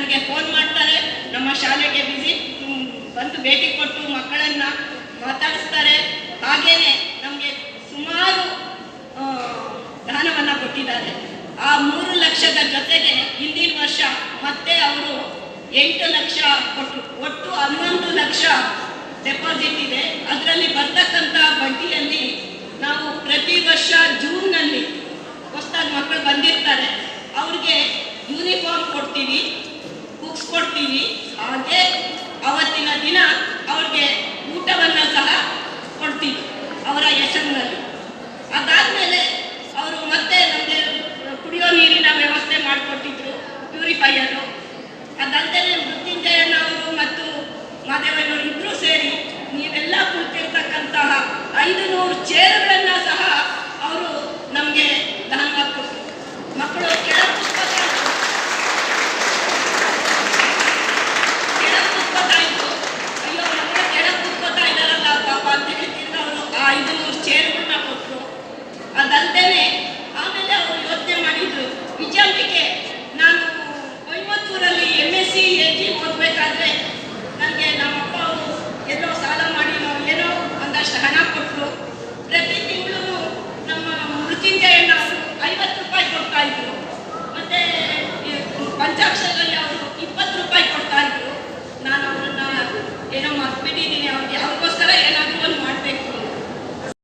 ನನಗೆ ಫೋನ್ ಮಾಡ್ತಾರೆ, ನಮ್ಮ ಶಾಲೆಗೆ ವಿಸಿಟ್ ಬಂದು ಭೇಟಿ ಕೊಟ್ಟು ಮಕ್ಕಳನ್ನು ಮಾತಾಡಿಸ್ತಾರೆ. ಹಾಗೇನೆ ನಮಗೆ ಸುಮಾರು ದಾನವನ್ನು ಕೊಟ್ಟಿದ್ದಾರೆ. ಆ 3 ಲಕ್ಷದ ಜೊತೆಗೆ ಹಿಂದಿನ ವರ್ಷ ಮತ್ತೆ ಅವರು 8 ಲಕ್ಷ ಕೊಟ್ಟರು. ಒಟ್ಟು 11 ಲಕ್ಷ ಡೆಪಾಸಿಟ್ ಇದೆ. ಅದರಲ್ಲಿ ಬರ್ತಕ್ಕಂಥ ಬಡ್ಡಿಯಲ್ಲಿ ನಾವು ಪ್ರತಿ ವರ್ಷ ಜೂನ್ನಲ್ಲಿ ಹೊಸದಾಗಿ ಮಕ್ಕಳು ಬಂದಿರ್ತಾರೆ, ಅವ್ರಿಗೆ ಯೂನಿಫಾರ್ಮ್ ಕೊಡ್ತೀವಿ, ಬುಕ್ಸ್ ಕೊಡ್ತೀವಿ. ಹಾಗೆ ಅವತ್ತಿನ ದಿನ ಅವ್ರಿಗೆ ಊಟವನ್ನು ಸಹ ಕೊಡ್ತೀವಿ ಅವರ ಹೆಸರಿನಲ್ಲಿ. ಅದಾದಮೇಲೆ ಅವರು ಮತ್ತೆ ನಮಗೆ ಕುಡಿಯೋ ನೀರಿನ ವ್ಯವಸ್ಥೆ ಮಾಡಿಕೊಟ್ಟಿದ್ರು, ಪ್ಯೂರಿಫೈಯರು. ಅದಲ್ಲದೆ ಮೃತ್ಯುಂಜಯನವರು ಮತ್ತು ಮಾದೇವನವರು ಇಬ್ಬರು ಸೇರಿ ನೀವೆಲ್ಲ ಕುಳಿತಿರ್ತಕ್ಕಂತಹ 500 ಚೇರುಗಳನ್ನು ಸಹ ಅವರು ನಮಗೆ ದಾನವಾಗಿ ಕೊಟ್ಟರು. ಮಕ್ಕಳು ಕೆಳಗೆ ಕೂತ್ಕೋತಾ ಇದ್ರು. ಅಯ್ಯೋ ಮಕ್ಕಳು ಕೆಳಗೆ ಕೂತ್ಕೋತಾ ಇದ್ದಾರಲ್ಲ ಪಾಪ ಅಂತ ಹೇಳ್ತಿದ್ರು. ಅವರು ಆ 500 ಚೇರುಗಳನ್ನ ಕೊಟ್ಟರು. ಅದಲ್ಲದೆ